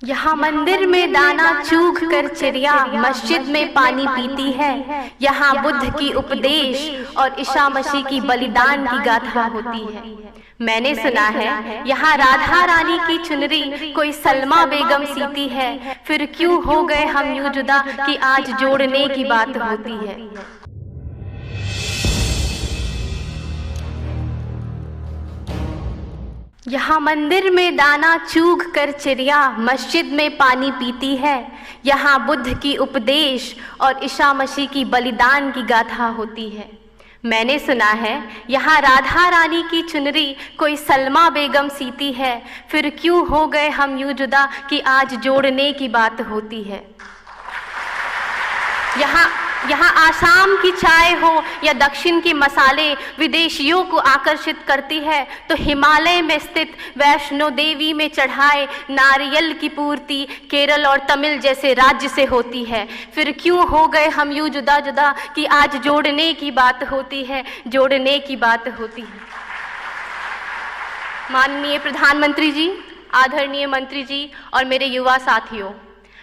यहाँ मंदिर में दाना चूग कर चिड़िया मस्जिद में पानी पीती है। यहाँ बुद्ध की उपदेश और ईसा मसीह की बलिदान की गाथा होती है। मैंने सुना है यहाँ राधा रानी की चुनरी कोई सलमा बेगम सीती है। फिर क्यों हो गए हम यूं जुदा कि आज जोड़ने की बात होती है। यहाँ मंदिर में दाना चूग कर चिड़िया मस्जिद में पानी पीती है। यहाँ बुद्ध की उपदेश और ईसा मसीह की बलिदान की गाथा होती है। मैंने सुना है यहाँ राधा रानी की चुनरी कोई सलमा बेगम सीती है। फिर क्यों हो गए हम यूं जुदा कि आज जोड़ने की बात होती है। यहाँ आसाम की चाय हो या दक्षिण के मसाले विदेशियों को आकर्षित करती है, तो हिमालय में स्थित वैष्णो देवी में चढ़ाए नारियल की पूर्ति केरल और तमिल जैसे राज्य से होती है। फिर क्यों हो गए हम यूं जुदा जुदा कि आज जोड़ने की बात होती है, जोड़ने की बात होती है। माननीय प्रधानमंत्री जी, आदरणीय मंत्री जी और मेरे युवा साथियों,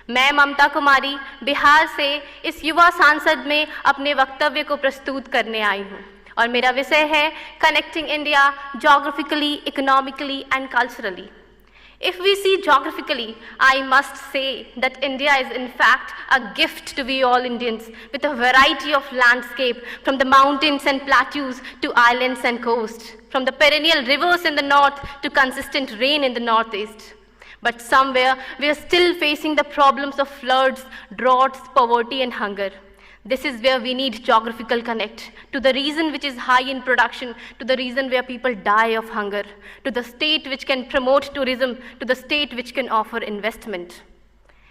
मैं ममता कुमारी बिहार से इस युवा सांसद में अपने वक्तव्य को प्रस्तुत करने आई हूँ और मेरा विषय है connecting India geographically, economically and culturally. If we see geographically, I must say that India is in fact a gift to we all Indians with a variety of landscape from the mountains and plateaus to islands and coasts, from the perennial rivers in the north to consistent rain in the northeast. But somewhere we are still facing the problems of floods, droughts, poverty and hunger. This is where we need geographical connect to the region which is high in production, to the region where people die of hunger, to the state which can promote tourism, to the state which can offer investment.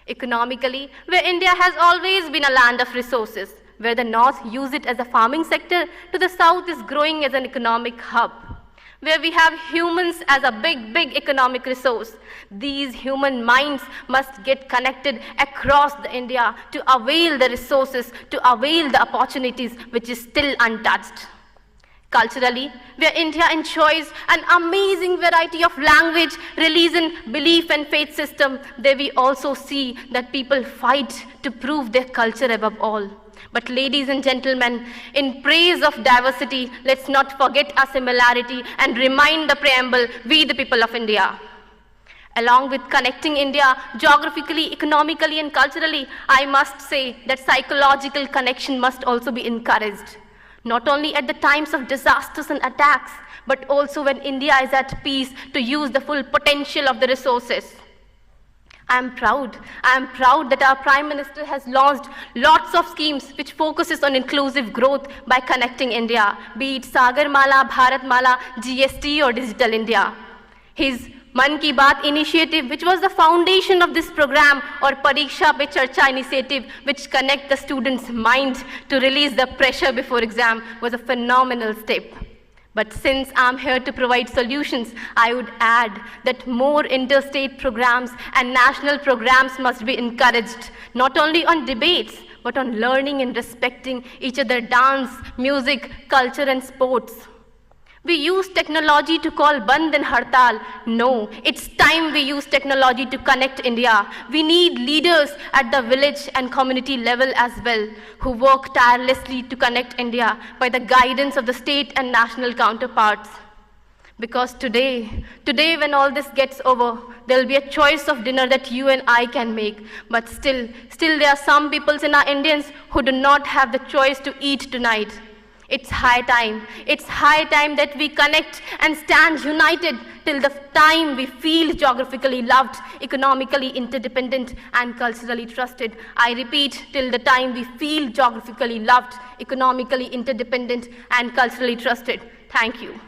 Economically, where India has always been a land of resources, where the north use it as a farming sector, to the south is growing as an economic hub. Where we have humans as a big economic resource. These human minds must get connected across the India to avail the resources, to avail the opportunities which is still untouched. Culturally, where India enjoys an amazing variety of language, religion, belief and faith system, there we also see that people fight to prove their culture above all. But ladies and gentlemen, in praise of diversity, let's not forget our similarity and remind the preamble, we the people of India. Along with connecting India geographically, economically and culturally, I must say that psychological connection must also be encouraged. Not only at the times of disasters and attacks, but also when India is at peace to use the full potential of the resources. I am proud that our Prime Minister has launched lots of schemes which focuses on inclusive growth by connecting India, be it Sagarmala, Bharatmala, GST or Digital India. His Man Ki Baat initiative, which was the foundation of this program, or Pariksha Pe Charcha initiative, which connect the students' mind to release the pressure before exam, was a phenomenal step. But since I'm here to provide solutions, I would add that more interstate programs and national programs must be encouraged, not only on debates, but on learning and respecting each other, dance, music, culture and sports. We use technology to call Band and Hartal. No, it's time we use technology to connect India. We need leaders at the village and community level as well, who work tirelessly to connect India by the guidance of the state and national counterparts. Because today when all this gets over, there will be a choice of dinner that you and I can make. But still there are some peoples in our Indians who do not have the choice to eat tonight. It's high time that we connect and stand united till the time we feel geographically loved, economically interdependent and culturally trusted. I repeat, till the time we feel geographically loved, economically interdependent and culturally trusted. Thank you.